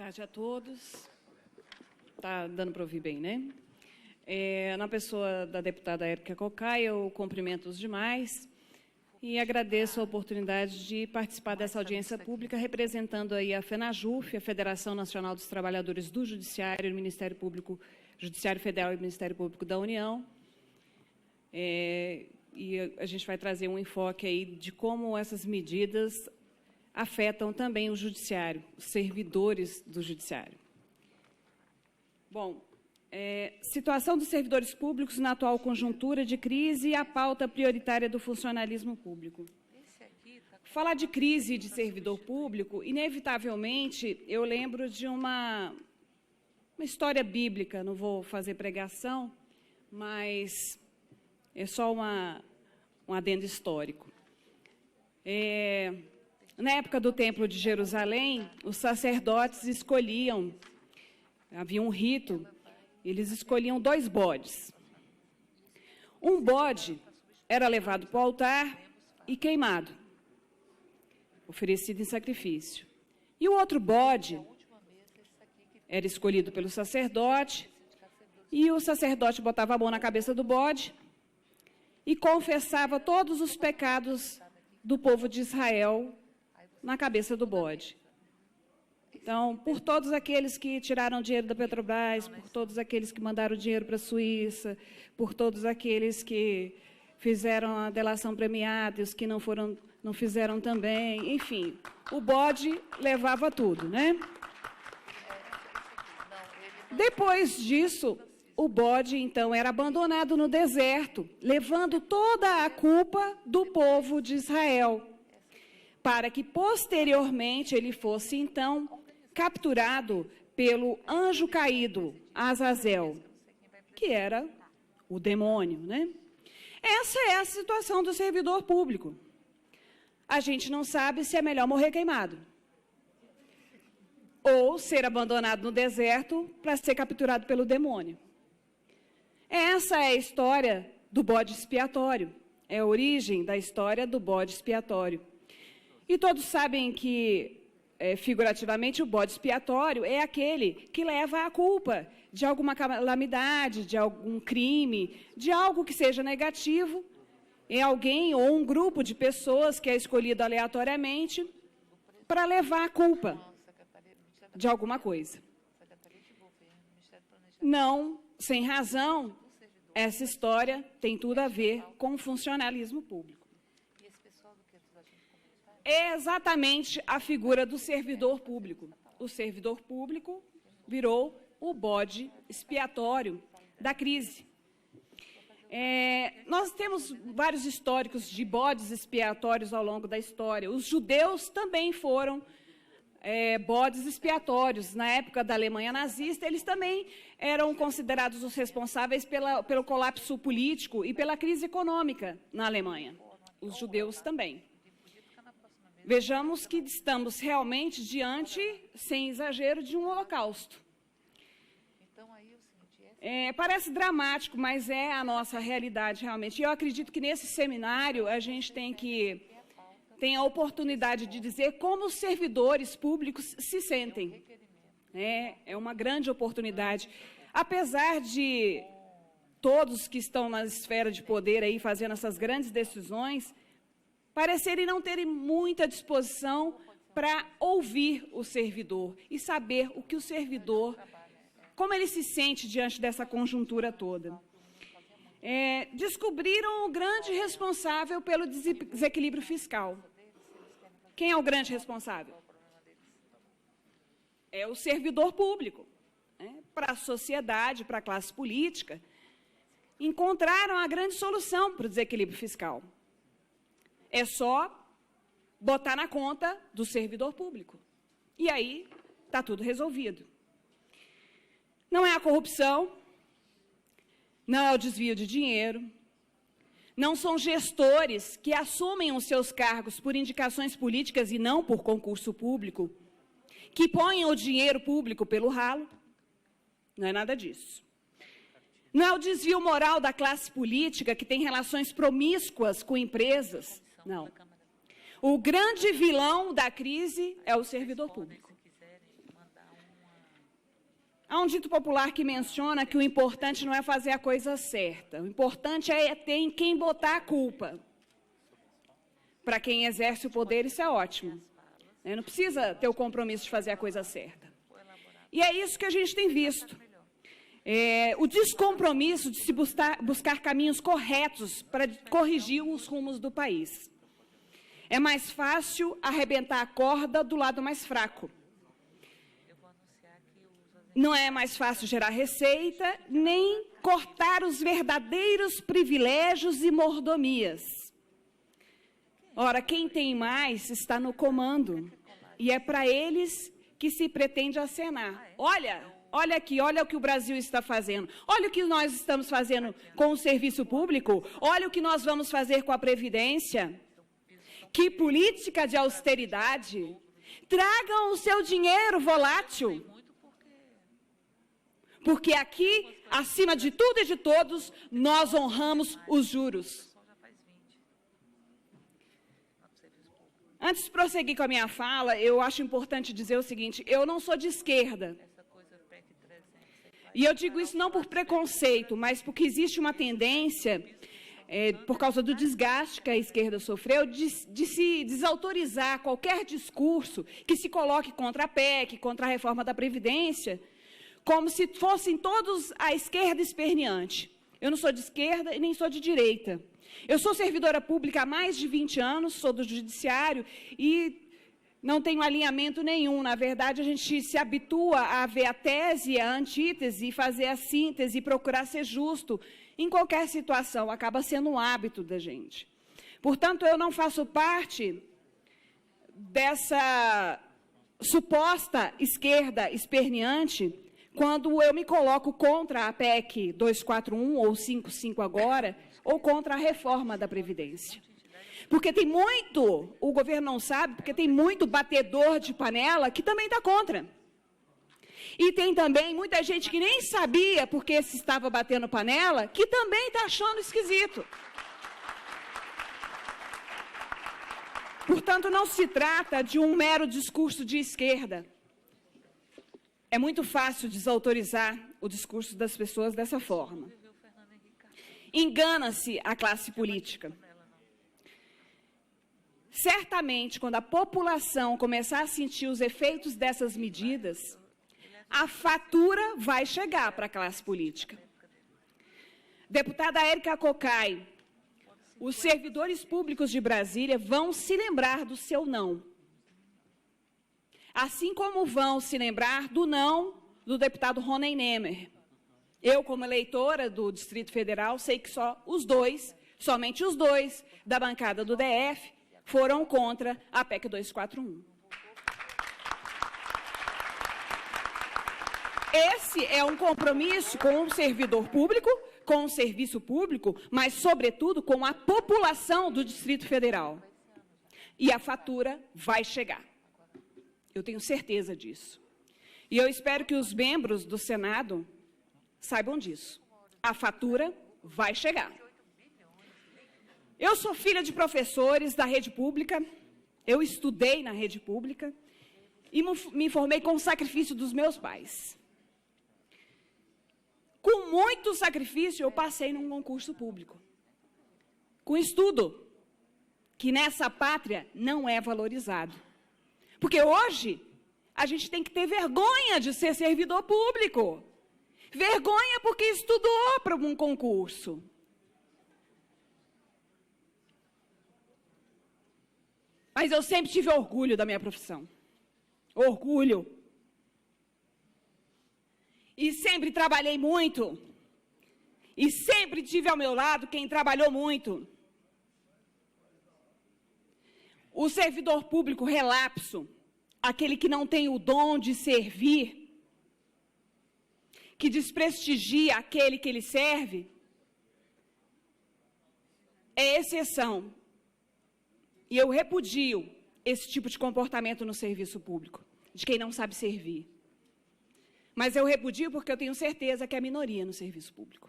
tarde a todos. Está dando para ouvir bem, né? Na pessoa da deputada Érica Cocai, eu cumprimento os demais e agradeço a oportunidade de participar dessa audiência pública, representando aí a FENAJUF, a Federação Nacional dos Trabalhadores do Judiciário, o Ministério Público, Judiciário Federal e o Ministério Público da União. E a gente vai trazer um enfoque aí de como essas medidas afetam também o judiciário, os servidores do judiciário. Bom, situação dos servidores públicos na atual conjuntura de crise e a pauta prioritária do funcionalismo público. Falar de crise de servidor público, inevitavelmente, eu lembro de uma história bíblica, não vou fazer pregação, mas é só um adendo histórico. Na época do Templo de Jerusalém, os sacerdotes escolhiam, havia um rito, eles escolhiam 2 bodes. Um bode era levado para o altar e queimado, oferecido em sacrifício. E o outro bode era escolhido pelo sacerdote, e o sacerdote botava a mão na cabeça do bode e confessava todos os pecados do povo de Israel na cabeça do bode. Então, por todos aqueles que tiraram dinheiro da Petrobras, por todos aqueles que mandaram dinheiro para a Suíça, por todos aqueles que fizeram a delação premiada e os que não fizeram também, enfim, o bode levava tudo, né? Depois disso, o bode, então, era abandonado no deserto, levando toda a culpa do povo de Israel, para que, posteriormente, ele fosse, então, capturado pelo anjo caído, Azazel, que era o demônio, né? Essa é a situação do servidor público. A gente não sabe se é melhor morrer queimado ou ser abandonado no deserto para ser capturado pelo demônio. Essa é a história do bode expiatório, é a origem da história do bode expiatório. E todos sabem que, figurativamente, o bode expiatório é aquele que leva a culpa de alguma calamidade, de algum crime, de algo que seja negativo, em alguém ou um grupo de pessoas que é escolhido aleatoriamente para levar a culpa de alguma coisa. Não, sem razão, essa história tem tudo a ver com o funcionalismo público. É exatamente a figura do servidor público. O servidor público virou o bode expiatório da crise. Nós temos vários históricos de bodes expiatórios ao longo da história. Os judeus também foram bodes expiatórios. Na época da Alemanha nazista, eles também eram considerados os responsáveis pelo colapso político e pela crise econômica na Alemanha. Os judeus também. Vejamos que estamos realmente diante, sem exagero, de um holocausto. Parece dramático, mas é a nossa realidade realmente. E eu acredito que nesse seminário a gente tem a oportunidade de dizer como os servidores públicos se sentem. É uma grande oportunidade. Apesar de todos que estão na esfera de poder aí fazendo essas grandes decisões parecerem não terem muita disposição para ouvir o servidor e saber o que o servidor, como ele se sente diante dessa conjuntura toda. Descobriram o grande responsável pelo desequilíbrio fiscal. Quem é o grande responsável? É o servidor público. Para a sociedade, para a classe política, encontraram a grande solução para o desequilíbrio fiscal. É só botar na conta do servidor público. E aí está tudo resolvido. Não é a corrupção, não é o desvio de dinheiro, não são gestores que assumem os seus cargos por indicações políticas e não por concurso público, que põem o dinheiro público pelo ralo. Não é nada disso. Não é o desvio moral da classe política que tem relações promíscuas com empresas. Não. O grande vilão da crise é o servidor público. Há um dito popular que menciona que o importante não é fazer a coisa certa, o importante é ter em quem botar a culpa. Para quem exerce o poder, isso é ótimo. Não precisa ter o compromisso de fazer a coisa certa. E é isso que a gente tem visto. O descompromisso de se buscar caminhos corretos para corrigir os rumos do país. É mais fácil arrebentar a corda do lado mais fraco. Não é mais fácil gerar receita, nem cortar os verdadeiros privilégios e mordomias. Ora, quem tem mais está no comando, e é para eles que se pretende acenar. Olha aqui, olha o que o Brasil está fazendo, olha o que nós estamos fazendo com o serviço público, olha o que nós vamos fazer com a Previdência. Que política de austeridade! Tragam o seu dinheiro volátil. Porque aqui, acima de tudo e de todos, nós honramos os juros. Antes de prosseguir com a minha fala, eu acho importante dizer o seguinte: eu não sou de esquerda. E eu digo isso não por preconceito, mas porque existe uma tendência, por causa do desgaste que a esquerda sofreu, de se desautorizar qualquer discurso que se coloque contra a PEC, contra a reforma da Previdência, como se fossem todos à esquerda esperneante. Eu não sou de esquerda e nem sou de direita. Eu sou servidora pública há mais de 20 anos, sou do judiciário e não tenho alinhamento nenhum. Na verdade, a gente se habitua a ver a tese, a antítese, fazer a síntese e procurar ser justo em qualquer situação. Acaba sendo um hábito da gente. Portanto, eu não faço parte dessa suposta esquerda esperneante quando eu me coloco contra a PEC 241 ou 55 agora, ou contra a reforma da Previdência. Porque tem muito, o governo não sabe, porque tem muito batedor de panela que também está contra. E tem também muita gente que nem sabia porque se estava batendo panela, que também está achando esquisito. Portanto, não se trata de um mero discurso de esquerda. É muito fácil desautorizar o discurso das pessoas dessa forma. Engana-se a classe política. Certamente, quando a população começar a sentir os efeitos dessas medidas, a fatura vai chegar para a classe política. Deputada Érica Cocai, os servidores públicos de Brasília vão se lembrar do seu não. Assim como vão se lembrar do não do deputado Ronen Nemer. Eu, como eleitora do Distrito Federal, sei que somente os dois da bancada do DF foram contra a PEC 241. Esse é um compromisso com o servidor público, com o serviço público, mas, sobretudo, com a população do Distrito Federal. E a fatura vai chegar. Eu tenho certeza disso. E eu espero que os membros do Senado saibam disso. A fatura vai chegar. Eu sou filha de professores da rede pública, eu estudei na rede pública e me formei com o sacrifício dos meus pais. Com muito sacrifício, eu passei num concurso público. Com estudo, que nessa pátria não é valorizado. Porque hoje, a gente tem que ter vergonha de ser servidor público. Vergonha porque estudou para um concurso. Mas eu sempre tive orgulho da minha profissão. Orgulho. E sempre trabalhei muito. E sempre tive ao meu lado quem trabalhou muito. O servidor público relapso, aquele que não tem o dom de servir, que desprestigia aquele que ele serve, é exceção. E eu repudio esse tipo de comportamento no serviço público, de quem não sabe servir. Mas eu repudio porque eu tenho certeza que é a minoria no serviço público.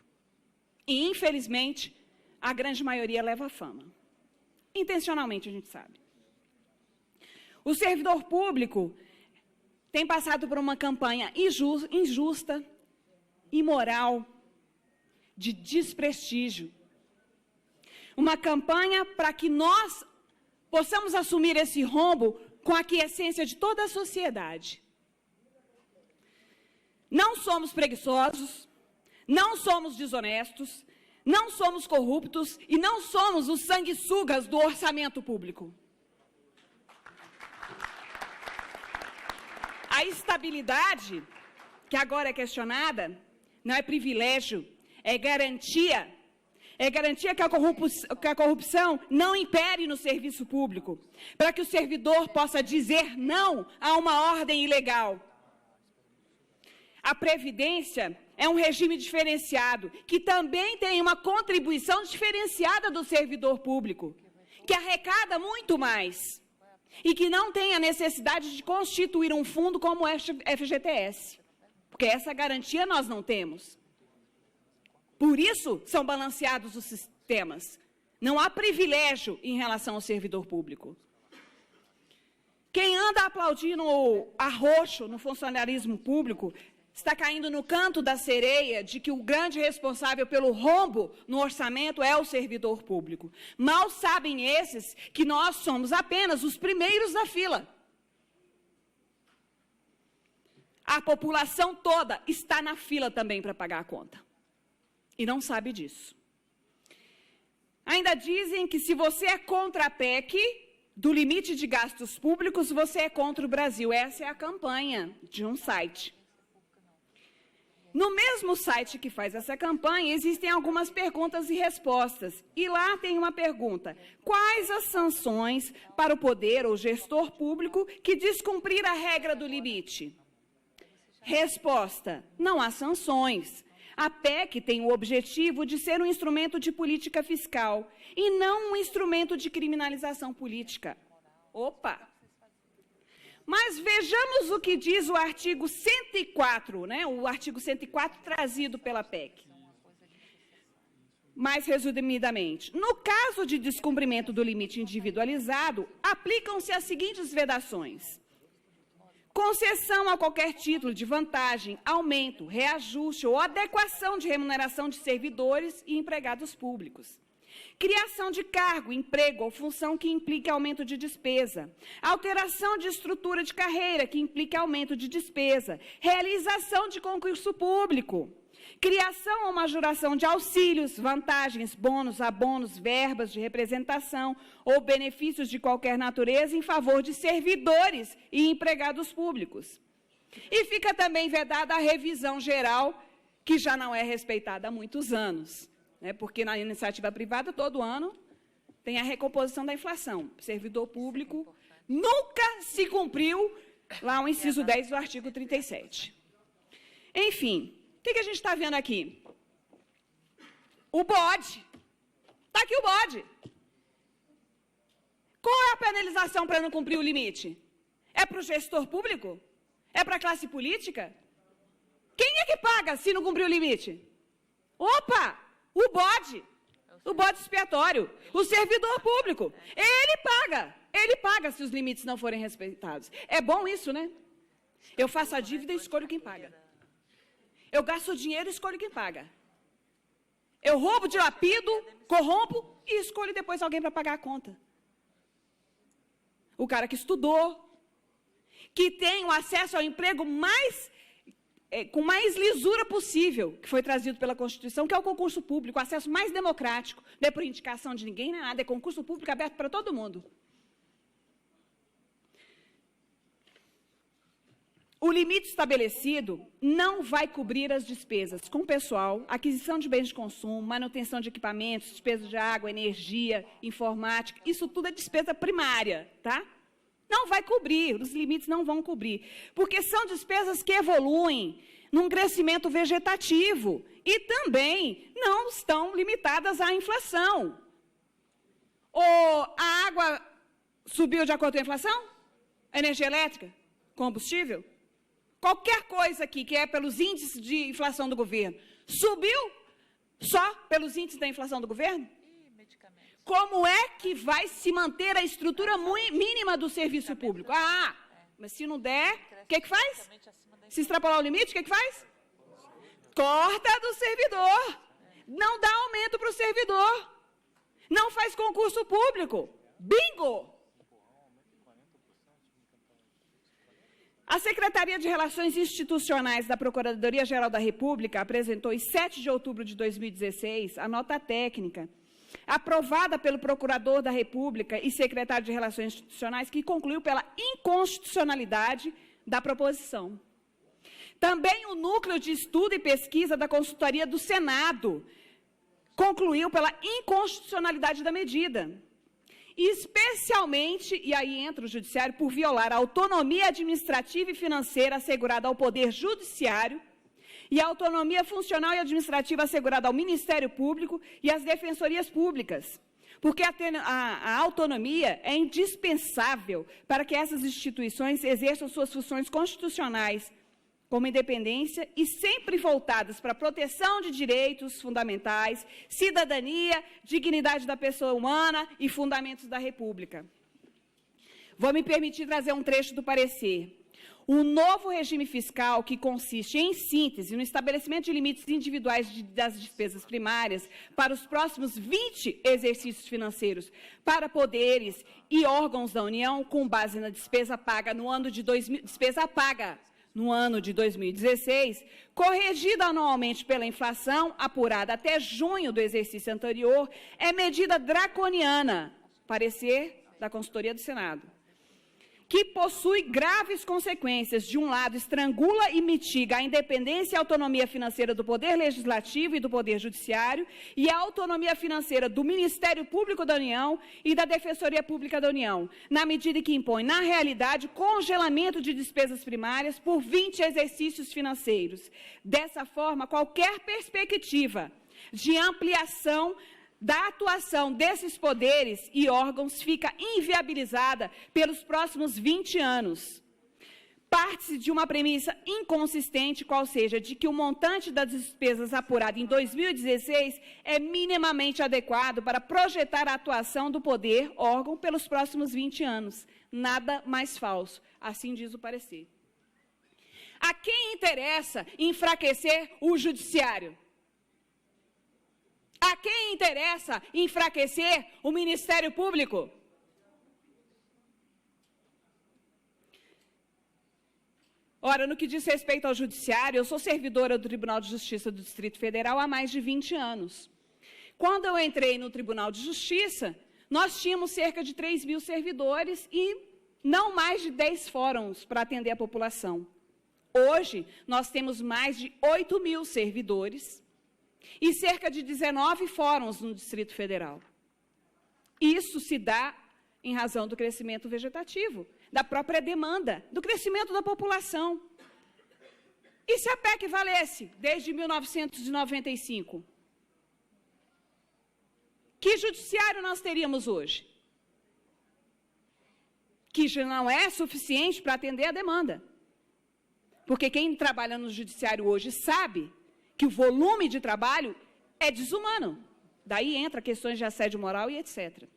E, infelizmente, a grande maioria leva a fama. Intencionalmente, a gente sabe. O servidor público tem passado por uma campanha injusta, imoral, de desprestígio. Uma campanha para que nós possamos assumir esse rombo com a aquiescência de toda a sociedade. Não somos preguiçosos, não somos desonestos, não somos corruptos e não somos os sanguessugas do orçamento público. A estabilidade, que agora é questionada, não é privilégio, é garantia. É garantia que a corrupção não impere no serviço público, para que o servidor possa dizer não a uma ordem ilegal. A Previdência é um regime diferenciado, que também tem uma contribuição diferenciada do servidor público, que arrecada muito mais e que não tem a necessidade de constituir um fundo como o FGTS, porque essa garantia nós não temos. Por isso, são balanceados os sistemas. Não há privilégio em relação ao servidor público. Quem anda aplaudindo o arroxo no funcionalismo público está caindo no canto da sereia de que o grande responsável pelo rombo no orçamento é o servidor público. Mal sabem esses que nós somos apenas os primeiros da fila. A população toda está na fila também para pagar a conta. E não sabe disso. Ainda dizem que se você é contra a PEC do limite de gastos públicos, você é contra o Brasil. Essa é a campanha de um site. No mesmo site que faz essa campanha, existem algumas perguntas e respostas. E lá tem uma pergunta: quais as sanções para o poder ou gestor público que descumprir a regra do limite? Resposta: não há sanções. A PEC tem o objetivo de ser um instrumento de política fiscal e não um instrumento de criminalização política. Opa! Mas vejamos o que diz o artigo 104, né? O artigo 104 trazido pela PEC. Mais resumidamente, no caso de descumprimento do limite individualizado, aplicam-se as seguintes vedações: concessão a qualquer título de vantagem, aumento, reajuste ou adequação de remuneração de servidores e empregados públicos. Criação de cargo, emprego ou função que implique aumento de despesa. Alteração de estrutura de carreira que implique aumento de despesa. Realização de concurso público. Criação ou majoração de auxílios, vantagens, bônus, abonos, verbas de representação ou benefícios de qualquer natureza em favor de servidores e empregados públicos. E fica também vedada a revisão geral, que já não é respeitada há muitos anos, né? Porque na iniciativa privada, todo ano, tem a recomposição da inflação. O servidor público nunca se cumpriu lá o inciso 10 do artigo 37. Enfim, o que a gente está vendo aqui? O bode. Está aqui o bode. Qual é a penalização para não cumprir o limite? É para o gestor público? É para a classe política? Quem é que paga se não cumprir o limite? Opa! O bode expiatório, o servidor público. Ele paga se os limites não forem respeitados. É bom isso, né? Eu faço a dívida e escolho quem paga. Eu gasto dinheiro e escolho quem paga. Eu roubo, dilapido, corrompo e escolho depois alguém para pagar a conta. O cara que estudou, que tem o acesso ao emprego com mais lisura possível, que foi trazido pela Constituição, que é o concurso público, o acesso mais democrático. Não é por indicação de ninguém, não é nada, é concurso público aberto para todo mundo. O limite estabelecido não vai cobrir as despesas com pessoal, aquisição de bens de consumo, manutenção de equipamentos, despesa de água, energia, informática, isso tudo é despesa primária, tá? Não vai cobrir, os limites não vão cobrir, porque são despesas que evoluem num crescimento vegetativo e também não estão limitadas à inflação. A água subiu de acordo com a inflação? A energia elétrica? Combustível? Qualquer coisa aqui que é pelos índices de inflação do governo, subiu só pelos índices da inflação do governo? Como é que vai se manter a estrutura mínima do serviço público? Mas se não der, o que faz? Se extrapolar o limite, o que faz? Corta do servidor. Não dá aumento para o servidor. Não faz concurso público. Bingo! A Secretaria de Relações Institucionais da Procuradoria-Geral da República apresentou, em 7 de outubro de 2016, a nota técnica, aprovada pelo Procurador da República e Secretário de Relações Institucionais, que concluiu pela inconstitucionalidade da proposição. Também o Núcleo de Estudo e Pesquisa da Consultoria do Senado concluiu pela inconstitucionalidade da medida. Especialmente, e aí entra o Judiciário, por violar a autonomia administrativa e financeira assegurada ao Poder Judiciário e a autonomia funcional e administrativa assegurada ao Ministério Público e às defensorias públicas, porque a autonomia é indispensável para que essas instituições exerçam suas funções constitucionais como independência e sempre voltadas para a proteção de direitos fundamentais, cidadania, dignidade da pessoa humana e fundamentos da República. Vou me permitir trazer um trecho do parecer. O novo regime fiscal, que consiste, em síntese, no estabelecimento de limites individuais das despesas primárias para os próximos 20 exercícios financeiros para poderes e órgãos da União, com base na despesa paga no ano de 2016, corrigida anualmente pela inflação, apurada até junho do exercício anterior, é medida draconiana, parecer da Consultoria do Senado, que possui graves consequências. De um lado, estrangula e mitiga a independência e autonomia financeira do Poder Legislativo e do Poder Judiciário e a autonomia financeira do Ministério Público da União e da Defensoria Pública da União, na medida que impõe, na realidade, congelamento de despesas primárias por 20 exercícios financeiros. Dessa forma, qualquer perspectiva de ampliação da atuação desses poderes e órgãos fica inviabilizada pelos próximos 20 anos. Parte-se de uma premissa inconsistente, qual seja, de que o montante das despesas apurado em 2016 é minimamente adequado para projetar a atuação do poder, órgão, pelos próximos 20 anos. Nada mais falso. Assim diz o parecer. A quem interessa enfraquecer o Judiciário? A quem interessa enfraquecer o Ministério Público? Ora, no que diz respeito ao Judiciário, eu sou servidora do Tribunal de Justiça do Distrito Federal há mais de 20 anos. Quando eu entrei no Tribunal de Justiça, nós tínhamos cerca de 3 mil servidores e não mais de 10 fóruns para atender a população. Hoje, nós temos mais de 8 mil servidores e cerca de 19 fóruns no Distrito Federal. Isso se dá em razão do crescimento vegetativo, da própria demanda, do crescimento da população. E se a PEC valesse desde 1995? Que judiciário nós teríamos hoje? Que já não é suficiente para atender a demanda. Porque quem trabalha no judiciário hoje sabe que o volume de trabalho é desumano. Daí entra questões de assédio moral e etc.,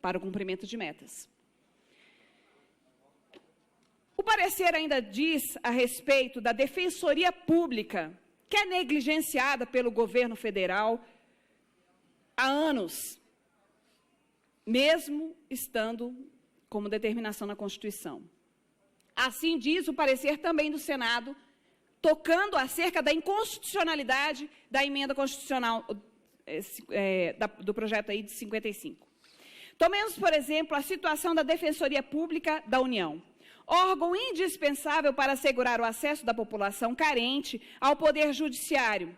para o cumprimento de metas. O parecer ainda diz a respeito da Defensoria Pública, que é negligenciada pelo governo federal há anos, mesmo estando como determinação na Constituição. Assim diz o parecer também do Senado, tocando acerca da inconstitucionalidade da emenda constitucional do projeto aí de 55. Tomemos, por exemplo, a situação da Defensoria Pública da União, órgão indispensável para assegurar o acesso da população carente ao Poder Judiciário.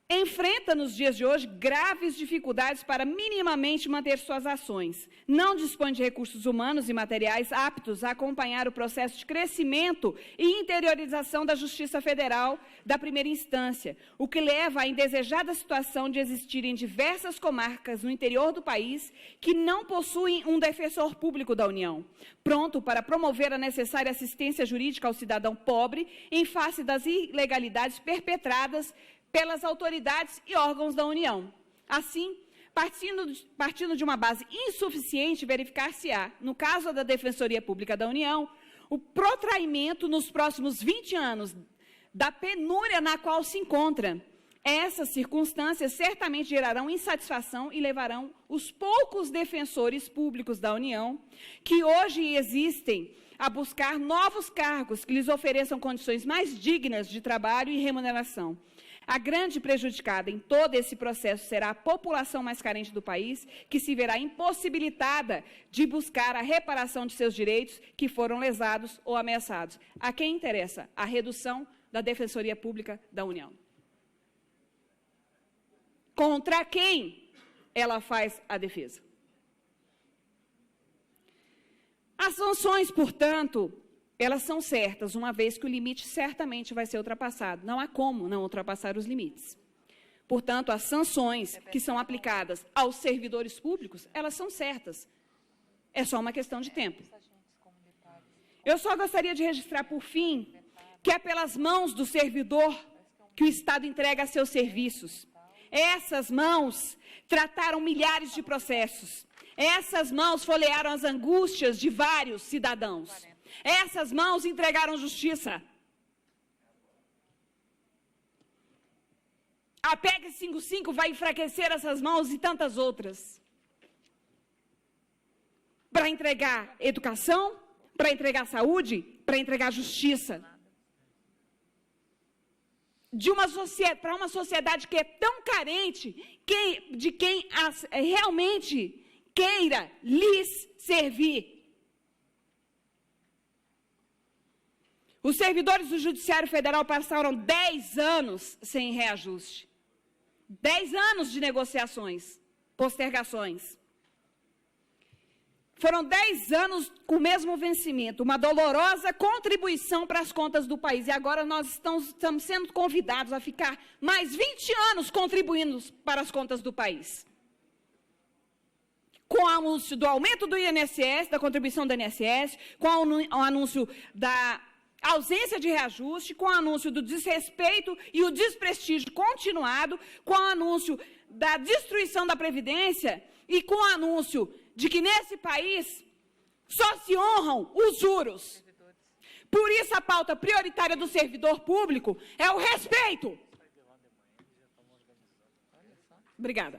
Enfrenta, nos dias de hoje, graves dificuldades para minimamente manter suas ações. Não dispõe de recursos humanos e materiais aptos a acompanhar o processo de crescimento e interiorização da Justiça Federal da primeira instância, o que leva à indesejada situação de existirem diversas comarcas no interior do país que não possuem um defensor público da União, pronto para promover a necessária assistência jurídica ao cidadão pobre em face das ilegalidades perpetradas pelas autoridades e órgãos da União. Assim, partindo de uma base insuficiente, verificar-se-á, no caso da Defensoria Pública da União, o protraimento nos próximos 20 anos da penúria na qual se encontra. Essas circunstâncias certamente gerarão insatisfação e levarão os poucos defensores públicos da União, que hoje existem, a buscar novos cargos que lhes ofereçam condições mais dignas de trabalho e remuneração. A grande prejudicada em todo esse processo será a população mais carente do país, que se verá impossibilitada de buscar a reparação de seus direitos que foram lesados ou ameaçados. A quem interessa a redução da Defensoria Pública da União? Contra quem ela faz a defesa? As sanções, portanto, elas são certas, uma vez que o limite certamente vai ser ultrapassado. Não há como não ultrapassar os limites. Portanto, as sanções que são aplicadas aos servidores públicos, elas são certas. É só uma questão de tempo. Eu só gostaria de registrar, por fim, que é pelas mãos do servidor que o Estado entrega seus serviços. Essas mãos trataram milhares de processos. Essas mãos folhearam as angústias de vários cidadãos. Essas mãos entregaram justiça. A PEC 55 vai enfraquecer essas mãos e tantas outras. Para entregar educação, para entregar saúde, para entregar justiça. Para uma sociedade que é tão carente de quem realmente queira lhes servir. Os servidores do Judiciário Federal passaram 10 anos sem reajuste. 10 anos de negociações, postergações. Foram 10 anos com o mesmo vencimento, uma dolorosa contribuição para as contas do país. E agora nós estamos sendo convidados a ficar mais 20 anos contribuindo para as contas do país. Com o anúncio do aumento do INSS, da contribuição do INSS, com o anúncio da ausência de reajuste, com o anúncio do desrespeito e o desprestígio continuado, com o anúncio da destruição da Previdência e com o anúncio de que nesse país só se honram os juros. Por isso a pauta prioritária do servidor público é o respeito. Obrigada.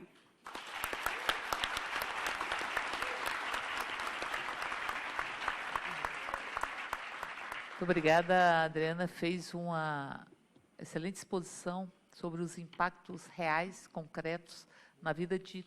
Muito obrigada. A Adriana fez uma excelente exposição sobre os impactos reais, concretos, na vida de